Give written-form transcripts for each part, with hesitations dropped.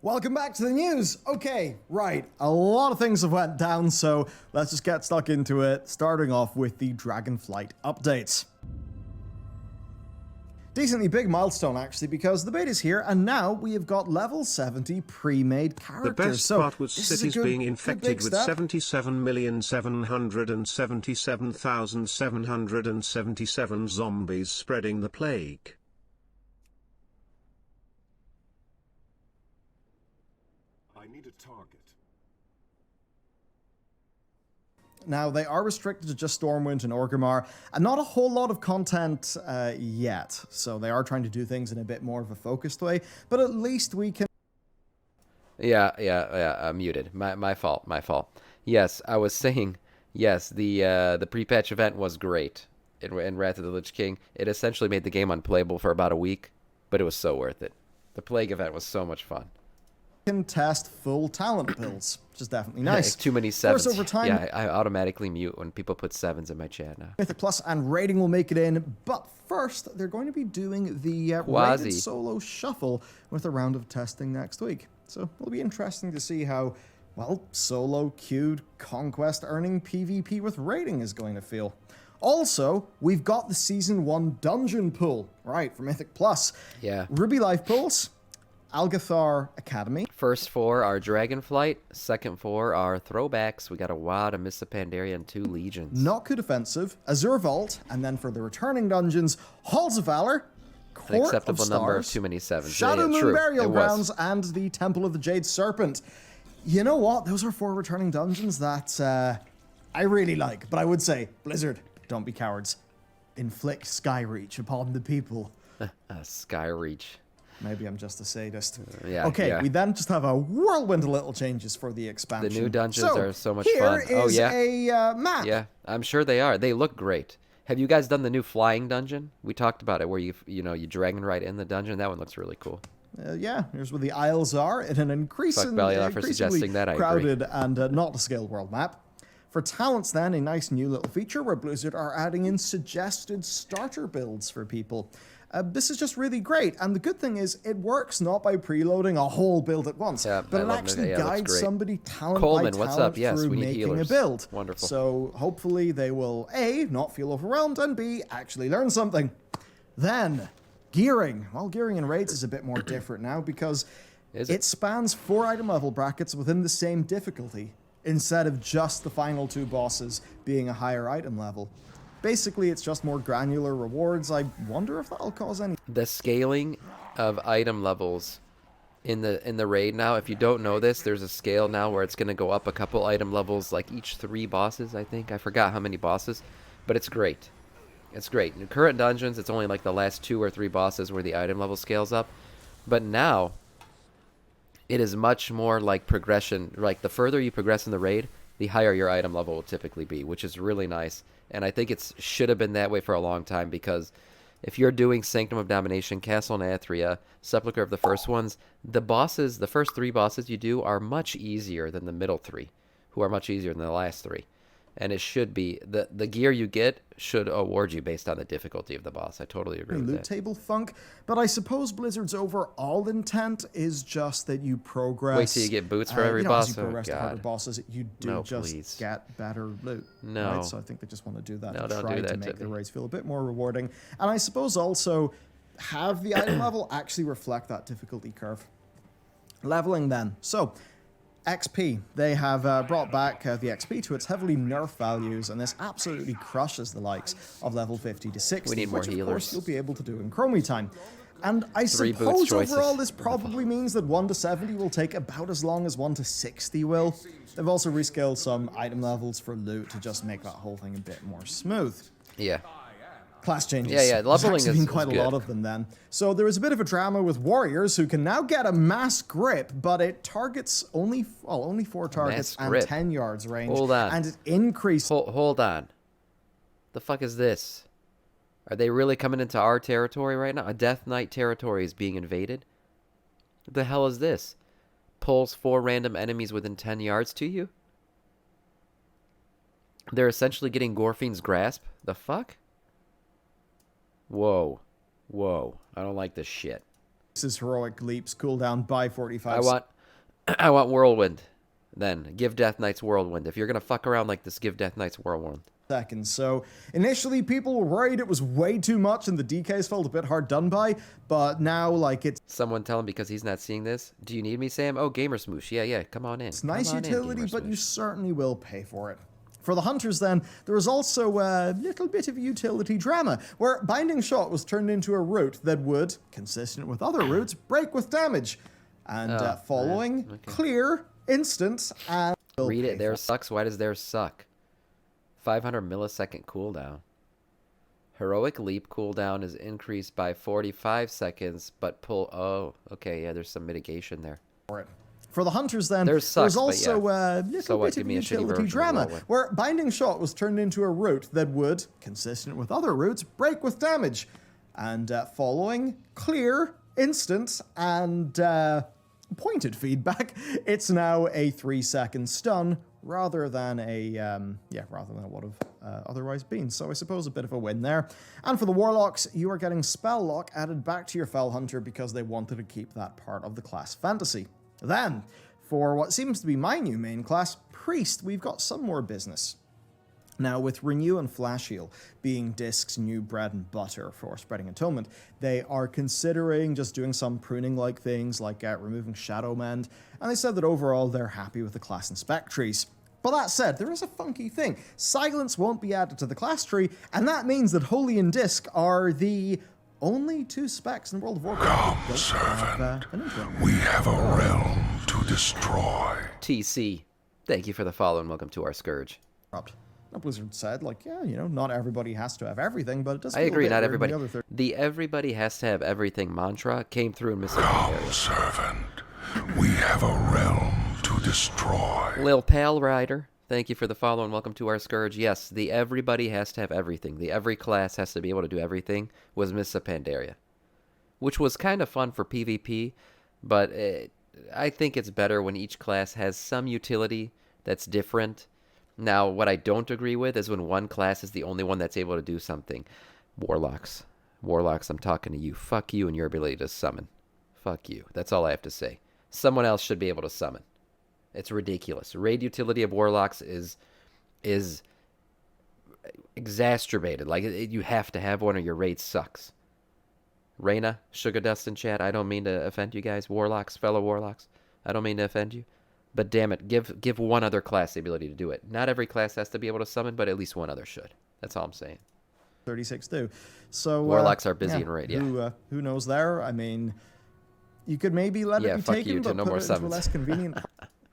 Welcome back to the news. Okay, right. A lot of things have went down, so let's just get stuck into it, starting off with the Dragonflight Updates. Decently big milestone, actually, because the beta's here, and now we have got level 70 pre-made characters. The best part was cities being infected with step. 77,777,777 zombies spreading the plague. I need a target. Now, they are restricted to just Stormwind and Orgrimmar, and not a whole lot of content yet, so they are trying to do things in a bit more of a focused way, but at least we can... Yeah, muted. My fault. Yes, I was saying, yes, the pre-patch event was great in Wrath of the Lich King. It essentially made the game unplayable for about a week, but it was so worth it. The Plague event was so much fun. Can test full talent builds, which is definitely nice. Too many sevens. Of course, over time, yeah, I automatically mute when people put sevens in my chat now. Mythic Plus and Raiding will make it in, but first, they're going to be doing the Raided Solo Shuffle with a round of testing next week. So it'll be interesting to see how, well, solo queued conquest earning PvP with Raiding is going to feel. Also, we've got the Season 1 Dungeon Pool, right, for Mythic Plus. Yeah. Ruby Life Pools, Algathar Academy. First four are Dragonflight. Second four are throwbacks. We got a WoD, a Mists of Pandaria, and 2 Legions. Notku Defensive, Azure Vault, and then for the returning dungeons, Halls of Valor, Court An acceptable of number of Stars, too many sevens. Shadow Moon True. Burial It Grounds, was. and the Temple of the Jade Serpent. You know what? Those are 4 returning dungeons that I really like. But I would say, Blizzard, don't be cowards. Inflict Skyreach upon the people. Skyreach. Maybe I'm just a sadist. Yeah, okay, yeah. we then just have a whirlwind of little changes for the expansion. The new dungeons are so much fun. Here is a map. Yeah, I'm sure they are. They look great. Have you guys done the new flying dungeon? We talked about it, where you dragon right in the dungeon. That one looks really cool. Yeah, here's where the Isles are in an Bellular for suggesting that. I agree. crowded and not a scale world map. For talents then, a nice new little feature where Blizzard are adding in suggested starter builds for people. This is just really great, and the good thing is it works not by preloading a whole build at once, but it actually guides somebody talent Coleman, by what's talent up? Yes, through we need making healers. a build. Wonderful. So hopefully they will A, not feel overwhelmed, and B, actually learn something. Then, gearing. Well, gearing in raids is a bit more different now because it spans 4 item level brackets within the same difficulty, instead of just the final 2 bosses being a higher item level. Basically, it's just more granular rewards. I wonder if that'll cause any... The scaling of item levels in the raid now, if you don't know this, there's a scale now where it's going to go up a couple item levels, like each 3 bosses, I think. I forgot how many bosses, but it's great. It's great. In current dungeons, it's only like the last 2 or 3 bosses where the item level scales up. But now, it is much more like progression. Like, the further you progress in the raid, the higher your item level will typically be, which is really nice. And I think it should have been that way for a long time, because if you're doing Sanctum of Domination, Castle Nathria, Sepulchre of the first ones, the first 3 bosses you do are much easier than the middle 3, who are much easier than the last 3. And it should be, the gear you get should award you based on the difficulty of the boss. I totally agree with loot that. table funk, but I suppose Blizzard's overall intent is just that you progress. Wait till you get boots for every As boss. you progress to harder God. bosses, you do please. get better loot. No. Right? So I think they just want to do that No, to don't try do to that make to the me. raids feel a bit more rewarding. And I suppose also have the item level actually reflect that difficulty curve. Leveling then. So, XP. They have brought back the XP to its heavily nerfed values, and this absolutely crushes the likes of level 50 to 60, We need more which of healers. course you'll be able to do in Chromie time. And I 3 boots suppose choices. overall this probably means that 1 to 70 will take about as long as 1 to 60 will. They've also rescaled some item levels for loot to just make that whole thing a bit more smooth. Yeah. Class changes. Yeah, There's leveling actually is been quite a good. lot of them then. So there is a bit of a drama with warriors who can now get a mass grip, but it targets only 4 targets and grip. 10 yards range. Hold on. And it increases... Hold on. The fuck is this? Are they really coming into our territory right now? A Death Knight territory is being invaded? What the hell is this? Pulls 4 random enemies within 10 yards to you? They're essentially getting Gorfien's grasp? The fuck? Whoa. I don't like this shit. his heroic leaps cooldown by 45 I want Whirlwind. Then give Death Knight's Whirlwind. If you're gonna fuck around like this, give Death Knight's Whirlwind. seconds. So initially people were worried it was way too much and the DKs felt a bit hard done by, but now like it's... Someone tell him because he's not seeing this. Do you need me, Sam? Oh, Gamer Smoosh. Yeah, come on in. It's nice utility, but you Smoosh. certainly will pay for it. For the Hunters then, there was also a little bit of utility drama, where Binding Shot was turned into a route that would, consistent with other routes, break with damage. And following, clear, instant, and... Read it. Theirs sucks. Why does theirs suck? 500 millisecond cooldown. Heroic Leap cooldown is increased by 45 seconds, but pull... Oh, okay, yeah, there's some mitigation there. For the Hunters then, Theirs sucks, there's also a little bit Give of me a shitty utility version of drama, Whirlwind. where Binding Shot was turned into a route that would, consistent with other routes, break with damage. And following, clear, instant, and pointed feedback, it's now a 3-second stun, rather than it would have otherwise been. So I suppose a bit of a win there. And for the Warlocks, you are getting Spell Lock added back to your Fell Hunter because they wanted to keep that part of the class fantasy. Then, for what seems to be my new main class, Priest, we've got some more business. Now, with Renew and Flash Heal being Disc's new bread and butter for spreading Atonement, they are considering just doing some pruning-like things, like removing Shadow Mend, and they said that overall they're happy with the class and spec trees. But that said, there is a funky thing. Silence won't be added to the class tree, and that means that Holy and Disc are the only two specs in World of Warcraft. Come, servant. We have a realm to destroy. TC, thank you for the follow and welcome to our Scourge. Now, Blizzard said, like, yeah, you know, not everybody has to have everything, but it does I feel agree, a bit not weird when everybody. the other The everybody has to have everything mantra came through in Mississippi Come, area. servant. We have a realm to destroy. Lil Pal Rider, thank you for the follow and welcome to our Scourge. Yes, the everybody has to have everything. The every class has to be able to do everything was Miss Pandaria, which was kind of fun for PvP, but I think it's better when each class has some utility that's different. Now, what I don't agree with is when one class is the only one that's able to do something. Warlocks, I'm talking to you. Fuck you and your ability to summon. Fuck you. That's all I have to say. Someone else should be able to summon. It's ridiculous. Raid utility of Warlocks is exacerbated. Like, you have to have one or your raid sucks. Reyna, Sugar Dust in chat, I don't mean to offend you guys. Warlocks, fellow Warlocks, I don't mean to offend you. But damn it, give one other class the ability to do it. Not every class has to be able to summon, but at least one other should. That's all I'm saying. 36 do. So Warlocks are busy in raid, yeah. Who knows there? I mean, you could maybe let it be fuck taken, you to but no put more it into a summons. less convenient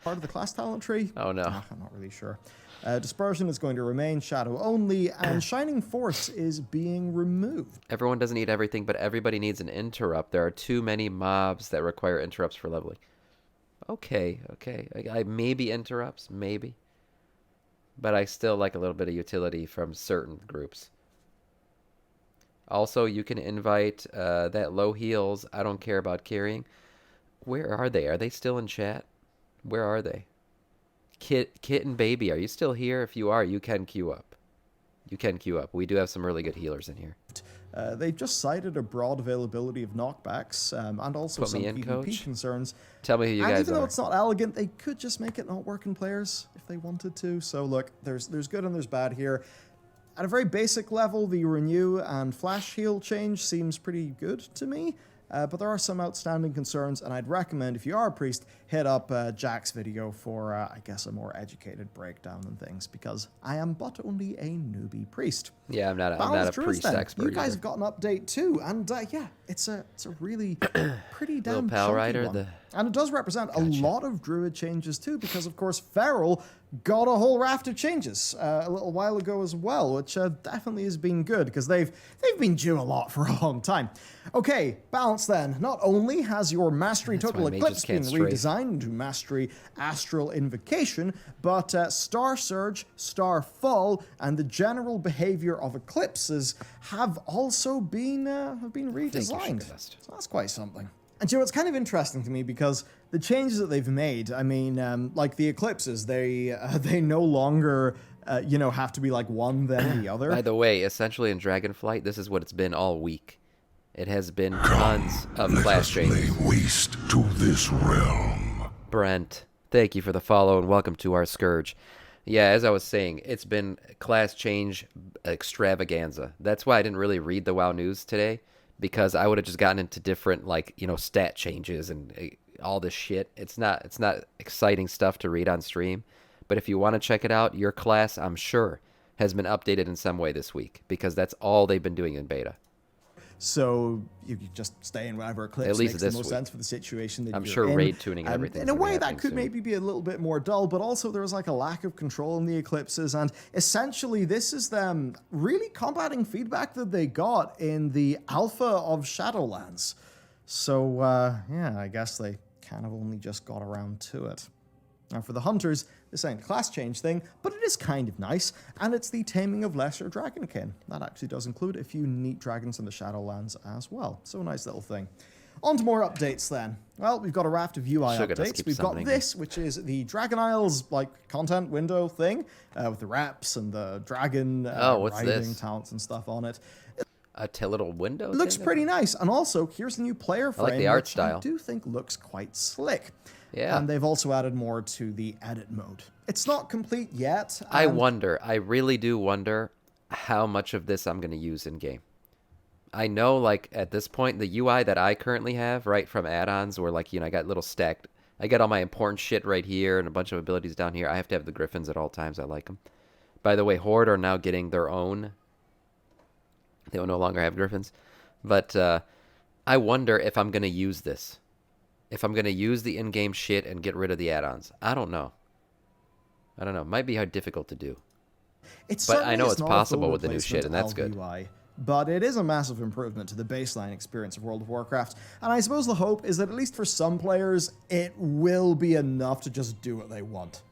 part of the class talent tree. Oh no. I'm not really sure. Dispersion is going to remain Shadow only, and Shining Force is being removed. Everyone doesn't need everything, but everybody needs an interrupt. There are too many mobs that require interrupts for leveling. Okay. I maybe interrupts, maybe. But I still like a little bit of utility from certain groups. Also, you can invite that low heals. I don't care about carrying. Where are they? Are they still in chat? Where are they? Kitten Baby, are you still here? If you are, you can queue up. We do have some really good healers in here. They've just cited a broad availability of knockbacks and also Put some me in, PvP coach. concerns. Tell me who you And guys even though are. it's not elegant, they could just make it not working players if they wanted to. So look, there's good and there's bad here. At a very basic level, the Renew and Flash Heal change seems pretty good to me. But there are some outstanding concerns, and I'd recommend, if you are a priest, hit up Jack's video for, I guess, a more educated breakdown and things, because I am but only a newbie priest. Yeah, I'm not a Balanced priest Druids, then. expert. You guys either. have got an update too, and yeah, it's a really pretty damn Pal chunky Rider, one. And it does represent a lot of Druid changes too, because of course Feral got a whole raft of changes a little while ago as well, which definitely has been good, because they've been due a lot for a long time. Okay, balance then. Not only has your Mastery That's Total why mages Eclipse been can't strafe. redesigned into Mastery Astral Invocation, but Star Surge, Star Fall, and the general behavior of eclipses have also been redesigned. So that's quite something. And you know, it's kind of interesting to me because the changes that they've made, I mean, like the eclipses, they no longer, have to be like one then the other. By the way, essentially in Dragonflight, this is what it's been all week. It has been tons of Let class us lay changes. waste to this realm. Brent, thank you for the follow and welcome to our Scourge. Yeah, as I was saying, it's been class change extravaganza. That's why I didn't really read the WoW news today, because I would have just gotten into different, like, you know, stat changes and all this shit. It's not exciting stuff to read on stream. But if you want to check it out, your class, I'm sure, has been updated in some way this week, because that's all they've been doing in beta. So you can just stay in whatever eclipse At least makes the this most week. sense for the situation that I'm you're sure in. raid tuning and everything. In a way, that could maybe be a little bit more dull, but also there was like a lack of control in the eclipses, and essentially this is them really combating feedback that they got in the alpha of Shadowlands. So yeah, I guess they kind of only just got around to it. Now for the hunters, this ain't a class change thing, but it is kind of nice, and it's the taming of lesser dragonkin. That actually does include a few neat dragons in the Shadowlands as well, so a nice little thing. On to more updates then. Well, we've got a raft of UI Sugar does updates. keep We've got summoning. this, which is the Dragon Isles like content window thing, with the reps and the dragon what's riding this? talents and stuff on it. A little window. It looks thing? pretty nice, and also here's the new player frame, like the art which style. I do think looks quite slick. Yeah. And they've also added more to the edit mode. It's not complete yet. I wonder. I really do wonder how much of this I'm going to use in game. I know, like, at this point, the UI that I currently have, right, from add-ons, where, like, you know, I got little stacked. I got all my important shit right here and a bunch of abilities down here. I have to have the Griffins at all times. I like them. By the way, Horde are now getting their own. They will no longer have Griffins. But I wonder if I'm going to use this. If I'm going to use the in-game shit and get rid of the add-ons. I don't know. I don't know. It might be hard difficult to do. But I know it's possible with the new shit, and that's good. UI, but it is a massive improvement to the baseline experience of World of Warcraft. And I suppose the hope is that at least for some players, it will be enough to just do what they want.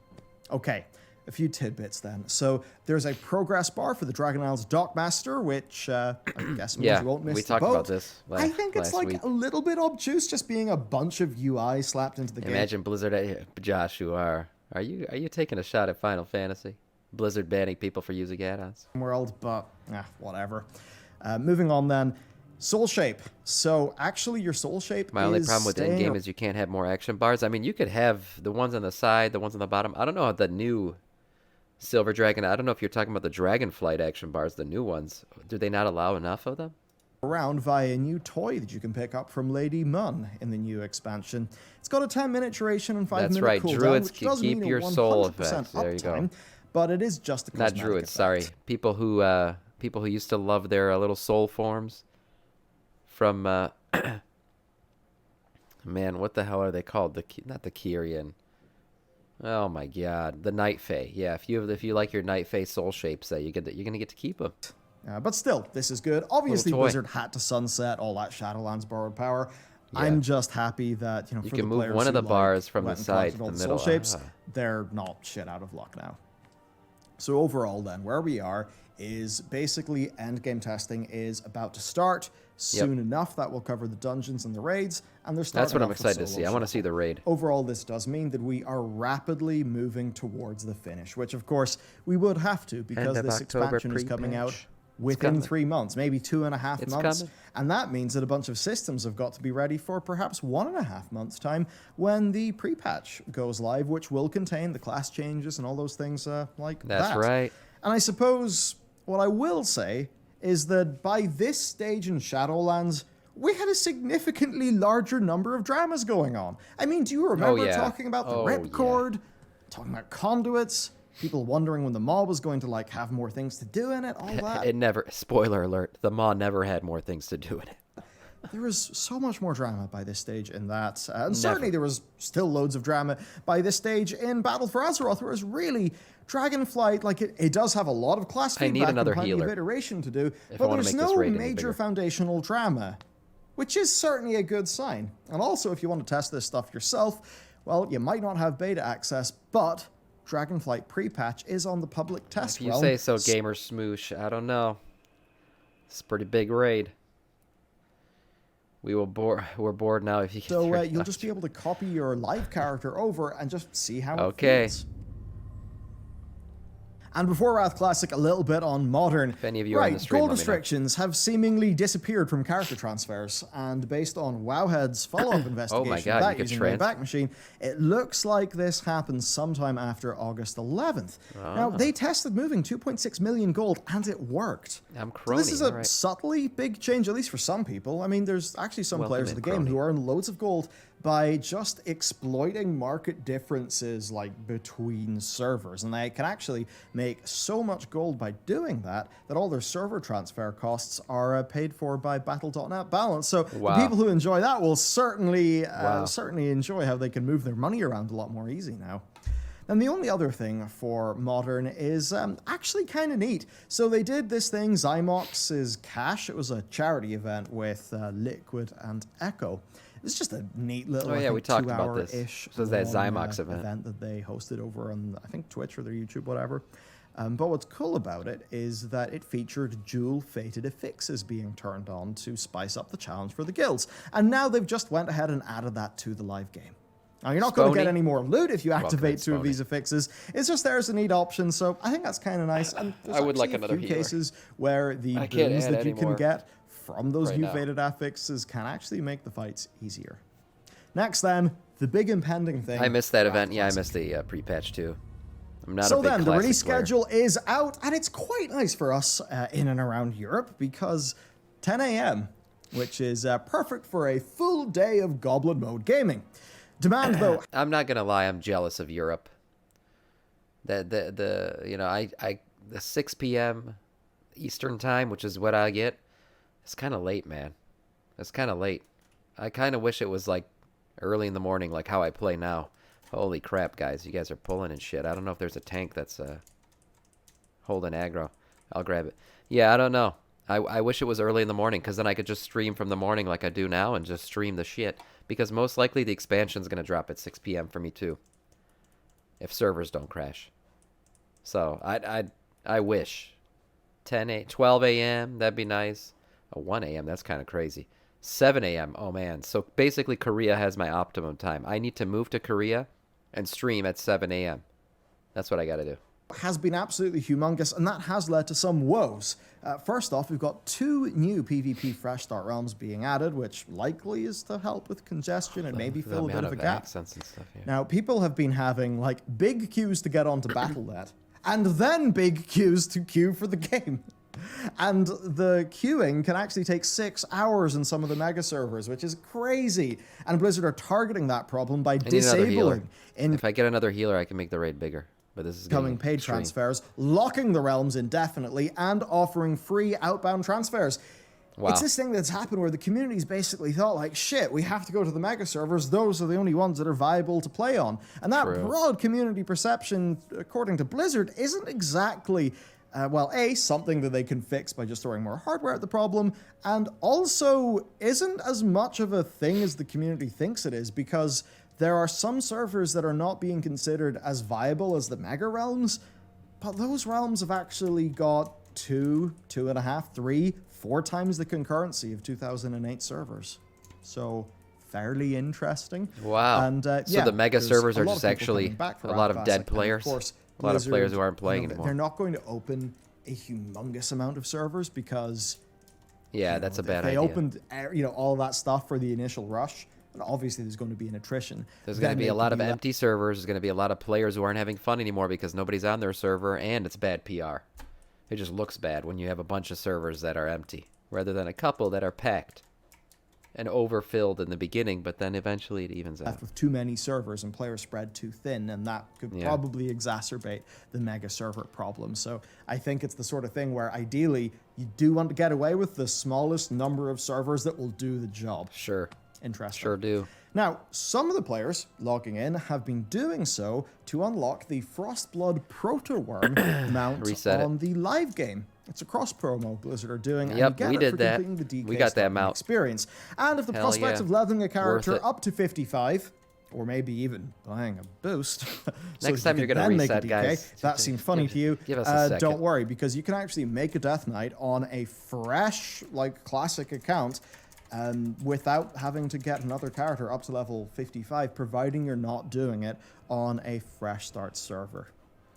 Okay, a few tidbits then. So there's a progress bar for the Dragon Isles Dockmaster, which I guess means Yeah, you won't miss we the talked boat. about this I think it's last like week. a little bit obtuse just being a bunch of UI slapped into the game. Imagine Blizzard, Josh, are you taking a shot at Final Fantasy? Blizzard banning people for using add-ons. World, but whatever. Moving on then. Soul shape. So actually your soul shape My only problem with in-game is you can't have more action bars. I mean, you could have the ones on the side, the ones on the bottom. I don't know how the new Silver Dragon, I don't know if you're talking about the Dragonflight action bars, the new ones. Do they not allow enough of them? around via a new toy that you can pick up from Lady Mun in the new expansion. It's got a 10-minute duration and 5-minute right. cooldown, Druids which does keep mean your a 100% soul effect. There you go. uptime, but it is just a Not cosmetic druids, sorry. effect. People who used to love their little soul forms from man, what the hell are they called? Not the Kyrian. Oh my God, the Night Fae. Yeah, if you like your Night Fae soul shapes, you're gonna get to keep them. But still, this is good. Obviously, toy. Blizzard had to sunset all that Shadowlands borrowed power. Yeah. I'm just happy that You for can the move players one of who, the bars from went the and side collected to all the soul middle. shapes, Ah. they're not shit out of luck now. So overall, then, where we are is basically endgame testing is about to start soon enough. That will cover the dungeons and the raids, and they're starting That's what I'm off with excited to solo see. I want to shuffle. see the raid. Overall, this does mean that we are rapidly moving towards the finish, which of course we would have to because End of this October expansion is coming out pre-patch. within coming. 3 months, maybe 2.5 It's months. coming. And that means that a bunch of systems have got to be ready for perhaps 1.5 months' time when the pre-patch goes live, which will contain the class changes and all those things like that. That's right. And I suppose what I will say is that by this stage in Shadowlands, we had a significantly larger number of dramas going on. I mean, do you remember yeah. talking about the Oh, ripcord, talking about conduits, people wondering when the maw was going to like have more things to do in it, all that? It never. Spoiler alert: the Maw never had more things to do in it. There was so much more drama by this stage in that. And certainly there was still loads of drama by this stage in Battle for Azeroth, whereas really, Dragonflight, like it does have a lot of class I need feedback another and plenty healer of iteration to do, I but wanna there's make this no raid any major bigger. foundational drama, which is certainly a good sign. And also, if you want to test this stuff yourself, well, you might not have beta access, but Dragonflight pre-patch is on the public test If you realm. say so, gamer smoosh. I don't know. It's a pretty big raid. We're bored now. If you get So through you'll it. just be able to copy your live character over and just see how it Okay. feels. And before Wrath Classic, a little bit on Modern. If any of you are in the stream, goal let me know. restrictions have seemingly disappeared from character transfers, and based on Wowhead's follow-up investigation Oh my God, of that you could using trans- Wayback Machine, it looks like this happens sometime after August 11th. Now, they tested moving 2.6 million gold, and it worked. I'm So crony. this is a All right. subtly big change, at least for some people. I mean, there's actually some Welcome players in, of the game crony. who earn loads of gold by just exploiting market differences like between servers, and they can actually make so much gold by doing that all their server transfer costs are paid for by Battle.net balance. So Wow. the people who enjoy that will certainly Wow. certainly enjoy how they can move their money around a lot more easy now. And the only other thing for Modern is actually kind of neat. So they did this thing, Zymox's Cash. It was a charity event with Liquid and Echo. It's just a neat little, Oh, yeah, we talked about this. 2-hour-ish So it's that long, Zymox event. that they hosted over on, I think, Twitch or their YouTube, whatever. But what's cool about it is that it featured dual-fated affixes being turned on to spice up the challenge for the guilds. And now they've just went ahead and added that to the live game. Now, you're not going to get Spony. any more loot if you Welcome activate in, two of Spony. these affixes. It's just there's a neat option, so I think that's kind of nice. And there's I would like actually another a few healer. cases where the I can't boons add that you any can more get from those right new now. faded affixes can actually make the fights easier. Next, then, the big impending thing. I missed that Wrath event. Yeah, I Classic. missed the pre-patch too. I'm not a So big then, the classic release player. schedule is out, and it's quite nice for us in and around Europe because 10 a.m., which is perfect for a full day of Goblin Mode gaming. Demand, though, I'm not gonna lie, I'm jealous of Europe. The the 6 p.m. Eastern time, which is what I get, it's kind of late, man. It's kind of late. I kind of wish it was like early in the morning, like how I play now. Holy crap, guys! You guys are pulling and shit. I don't know if there's a tank that's holding aggro. I'll grab it. Yeah, I don't know. I wish it was early in the morning, because then I could just stream from the morning like I do now and just stream the shit. Because most likely the expansion's going to drop at 6 p.m. for me too. If servers don't crash. So, I wish. 12 a.m., that'd be nice. 1 a.m., that's kind of crazy. 7 a.m., oh man. So basically Korea has my optimum time. I need to move to Korea and stream at 7 a.m. That's what I got to do. has been absolutely humongous, and that has led to some woes. First off, we've got 2 new PvP Fresh Start realms being added, which likely is to help with congestion and maybe fill a bit of a gap. Accents and stuff, yeah. Now, people have been having, like, big queues to get onto Battle.net, and then big queues to queue for the game. And the queuing can actually take 6 hours in some of the mega servers, which is crazy. And Blizzard are targeting that problem by I need another healer. disabling If I get another healer, I can make the raid bigger. But this is incoming paid extreme. transfers, locking the realms indefinitely, and offering free outbound transfers. Wow. It's this thing that's happened where the community's basically thought, like, shit, we have to go to the mega servers. Those are the only ones that are viable to play on. And that True. broad community perception, according to Blizzard, isn't exactly, well, A, something that they can fix by just throwing more hardware at the problem, and also isn't as much of a thing as the community thinks it is, because there are some servers that are not being considered as viable as the mega realms, but those realms have actually got 2, 2.5, 3, 4 times the concurrency of 2008 servers. So fairly interesting. Wow. And So yeah, the mega there's servers a are lot just of people actually coming back for a lot of Wrath dead Classic, and players? Of course, A lot of players who Blizzard, aren't playing you know, anymore. They're not going to open a humongous amount of servers because Yeah, that's a bad they idea. opened all that stuff for the initial rush. And obviously, there's going to be an attrition. There's going to Then be they a lot can of do that. empty servers. There's going to be a lot of players who aren't having fun anymore because nobody's on their server, and it's bad PR. It just looks bad when you have a bunch of servers that are empty, rather than a couple that are packed and overfilled in the beginning, but then eventually it evens out. With too many servers and players spread too thin, and that could Yeah. probably exacerbate the mega server problem. So I think it's the sort of thing where ideally you do want to get away with the smallest number of servers that will do the job. Sure. Interesting. Sure do. Now, some of the players logging in have been doing so to unlock the Frostblood Proto-Worm mount Reset it. on the live game. It's a cross promo Blizzard are doing, and Yep, you get we it did for that. completing the DK We got that starting mount. experience. And if the Hell prospect yeah. of leveling a Worth character it. up to 55, or maybe even buying a boost, so Next that time you you're can gonna then make a reset, DK, guys. that seemed funny to you. Give us a second. Don't worry, because you can actually make a Death Knight on a fresh, like, classic account without having to get another character up to level 55, providing you're not doing it on a fresh start server.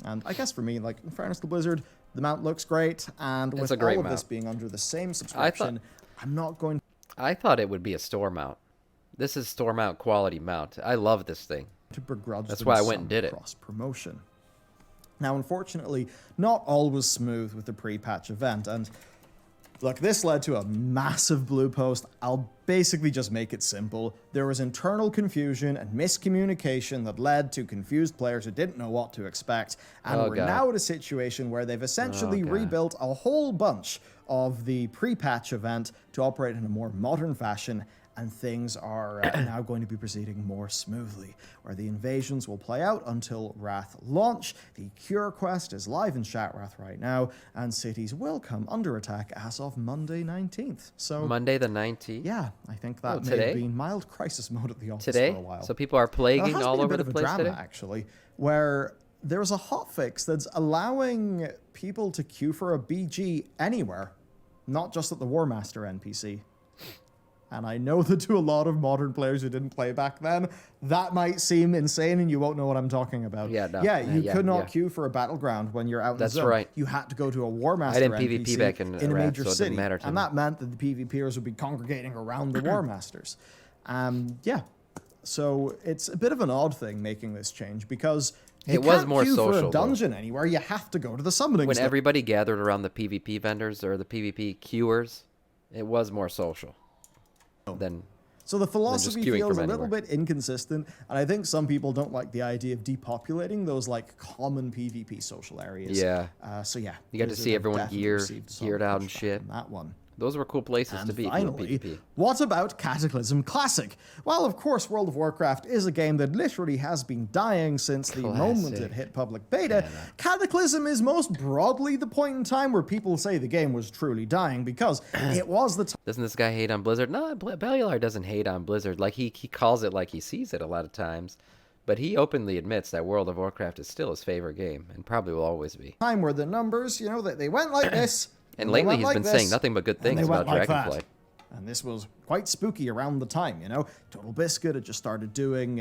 And I guess for me, like, in fairness to Blizzard, the mount looks great, and with all of this being under the same subscription, I'm not going... I thought it would be a store mount. This is store mount quality mount. I love this thing. to begrudge That's them why I went and some did it. cross-promotion. Now, unfortunately, not all was smooth with the pre-patch event, and look, this led to a massive blue post. I'll basically just make it simple. There was internal confusion and miscommunication that led to confused players who didn't know what to expect, and we're now at a situation where they've essentially rebuilt a whole bunch of the pre-patch event to operate in a more modern fashion, and things are now going to be proceeding more smoothly, where the invasions will play out until Wrath launch. The Cure quest is live in Shatwrath right now, and cities will come under attack as of Monday 19th. So Monday the 19th? Yeah, I think that may today? have been mild crisis mode at the office Today? for a while. So people are plaguing all over the place drama, today? actually, where there's a hotfix that's allowing people to queue for a BG anywhere, not just at the War Master NPC. And I know that to a lot of modern players who didn't play back then, that might seem insane and you won't know what I'm talking about. Yeah, no. You could not queue for a battleground when you're out in the zone. That's right. You had to go to a War Master I didn't NPC PvP back in a Wrath, major so it city. didn't matter to and me. that meant that the PvPers would be congregating around the War Masters. Yeah. So it's a bit of an odd thing making this change because you can't more queue for social, a dungeon anywhere. You have to go to the summoning When stone. everybody gathered around the PvP vendors or the PvP queuers, it was more social than... So the philosophy queuing feels a from little anywhere. bit inconsistent, and I think some people don't like the idea of depopulating those like common PvP social areas. Yeah. So yeah, You got to Blizzard see have everyone definitely received some geared out and pushback shit. on that one. Those were cool places to And be finally, if you were PvP. what about Cataclysm Classic? Well, of course, World of Warcraft is a game that literally has been dying since the moment it hit public beta. Cataclysm is most broadly the point in time where people say the game was truly dying because it was the time. Doesn't this guy hate on Blizzard? No, Bellular doesn't hate on Blizzard. Like, he calls it like he sees it a lot of times. But he openly admits that World of Warcraft is still his favorite game, and probably will always be. Time where the numbers, you know, they went like this. And they lately went he's like been this, saying nothing but good and they things went about like that. Dragonflight. And this was quite spooky around the time, you know. Total Biscuit had just started doing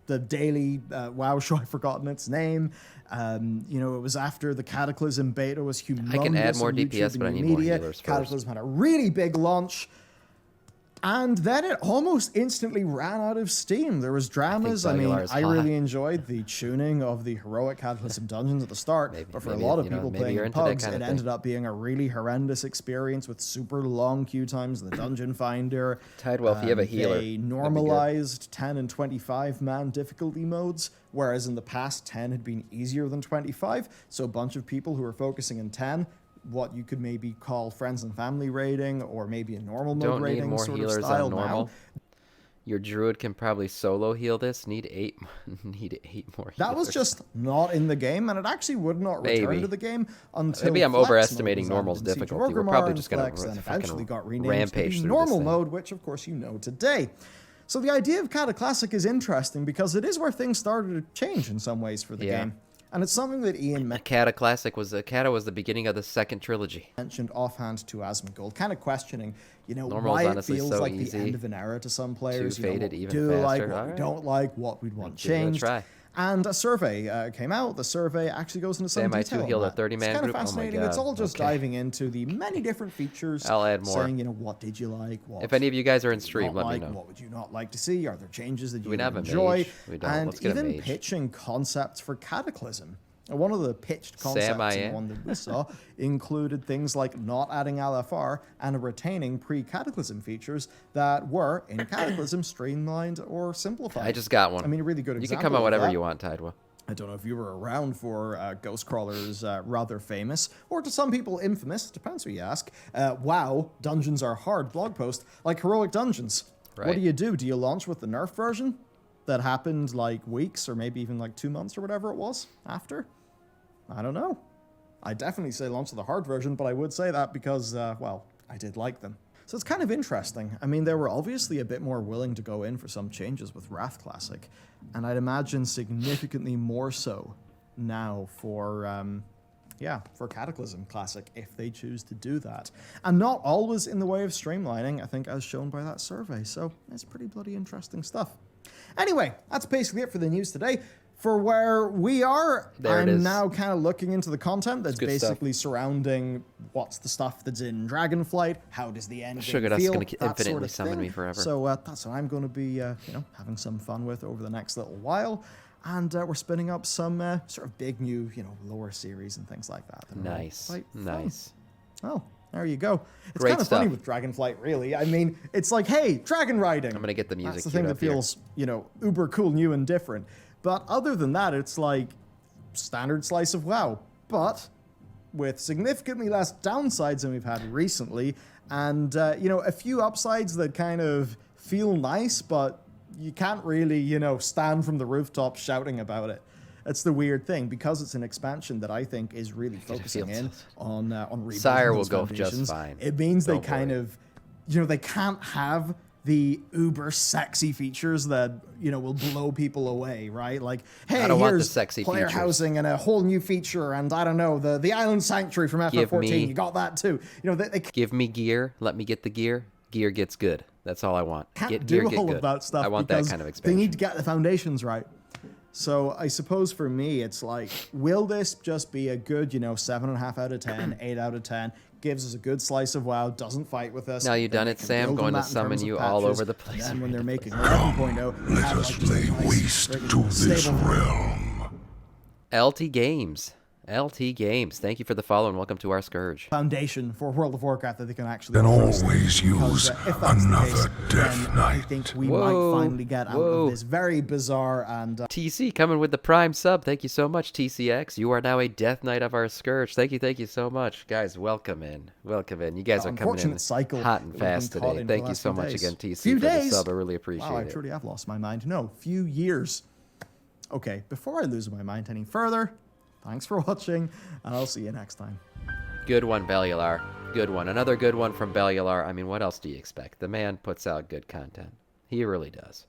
the daily WoW show, I've forgotten its name. You know, it was after the Cataclysm beta was humongous. I can add more on DPS, YouTube but I and need new more media. healers first. Cataclysm had a really big launch. And then it almost instantly ran out of steam. There was dramas. I mean, Bellular is I hot. really enjoyed the tuning of the heroic Cataclysm dungeons at the start, but for a lot of people maybe playing you're in into that pubs, kind it of ended thing. up being a really horrendous experience with super long queue times in the Dungeon Finder. Tidewell, if you have a healer, They that'd be good. normalized 10 and 25 man difficulty modes, whereas in the past 10 had been easier than 25. So a bunch of people who were focusing in 10, what you could maybe call friends and family raiding, or maybe a normal mode Don't need raiding more sort of healers style on normal. now. Your druid can probably solo heal this. Need 8 more healers. That was just not in the game, and it actually would not return Maybe. to the game until Maybe I'm Flex overestimating mode was normal's added in Siege of difficulty. We're Orgrimmar, probably and just gonna Flex then fucking eventually got renamed rampage to through the this normal thing. mode, which of course you know today. So the idea of Cataclassic is interesting because it is where things started to change in some ways for the game. And it's something that Ian Cata Classic was the beginning of the second trilogy. mentioned offhand to Asmongold, kind of questioning, you know, Normal's why it honestly feels so like easy. the end of an era to some players. Too You know, faded, what we even do like, faster. what we Alright. don't like, what we'd want Give it a changed. try. And a survey came out. The survey actually goes into some Sam, I detail. too healed on a that. 30-man It's kind group? of Oh my fascinating. It's God. all just Okay. diving into the many different features. I'll add more. Saying, you know, what did you like? What If any of you guys are in did you stream, not let me like? know. What would you not like to see? Are there changes that you we would have a enjoy? mage? We don't. And Let's get a even mage. pitching concepts for Cataclysm. One of the pitched concepts Sam, I in am. one that we saw included things like not adding LFR and retaining pre-Cataclysm features that were, in Cataclysm, streamlined or simplified. I just got one. I mean, a really good You example can come on of whatever that. you want, Tidewell. I don't know if you were around for Ghostcrawler's rather famous, or to some people infamous, depends who you ask, WoW, Dungeons Are Hard blog post, like Heroic Dungeons. What Right. do you do? Do you launch with the nerf version that happened like weeks or maybe even like 2 months or whatever it was after? I don't know. I definitely say launch with the hard version, but I would say that because, well, I did like them. So it's kind of interesting. I mean, they were obviously a bit more willing to go in for some changes with Wrath Classic, and I'd imagine significantly more so now for, for Cataclysm Classic, if they choose to do that. And not always in the way of streamlining, I think, as shown by that survey. So it's pretty bloody interesting stuff. Anyway, that's basically it for the news today. for where we are, There it I'm is. now kind of looking into the content that's good stuff. basically surrounding what's the stuff that's in Dragonflight, how does the end Sugar game Dust's feel, gonna that infinitely sort of summon thing. me forever. So that's what I'm going to be, having some fun with over the next little while. And we're spinning up some sort of big new, lore series and things like that. that are all Nice. quite fun. Nice. Oh, there you go. It's Great kind of funny stuff. with Dragonflight, really. I mean, it's like, hey, dragon riding. I'm gonna get the music That's the queued thing that up here. feels, uber cool, new, and different. But other than that, it's like standard slice of WoW, but with significantly less downsides than we've had recently, and a few upsides that kind of feel nice, but you can't really, stand from the rooftop shouting about it. That's the weird thing, because it's an expansion that I think is really focusing in on rebuilding Sire will those go just foundations. fine. It means they Don't kind worry. of, they can't have the uber sexy features that will blow people away, right? Like, hey, I don't want the here's sexy player features. housing and a whole new feature, and I don't know, the island sanctuary from Give FF14. me- You got that too. They Give me gear. Let me get the gear. Gear gets good. That's all I want. can't Get do gear, get all good. of that stuff I want that because kind of they expansion. need to get the foundations right. So I suppose for me, it's like, will this just be a good, 7.5 out of 10, 8 out of 10, gives us a good slice of WoW, doesn't fight with us. Now you then done they it, can Sam, build on going to that in summon terms of you all patches, over the place and then when they're randomly. making 11.0, Let have, us like, just a lay nice waste friggin' to this stable- realm. LT Games. LT Games. Thank you for the follow and welcome to our Scourge. foundation for World of Warcraft that they can actually Then release. always use If that's the another case, Death then Knight. I think we Whoa, might finally get out whoa. of this very bizarre and TC coming with the Prime sub. Thank you so much, TCX. You are now a Death Knight of our Scourge. Thank you so much. Guys, welcome in. Welcome in. You guys are coming in unfortunate cycle hot and that we've been fast caught today. in for the Thank you last so few much days. again, TC, Few for the days? sub. I really appreciate wow, I it. truly have lost my mind. No, few years. Okay, before I lose my mind any further, thanks for watching, and I'll see you next time. Good one, Bellular. Good one. Another good one from Bellular. I mean, what else do you expect? The man puts out good content. He really does.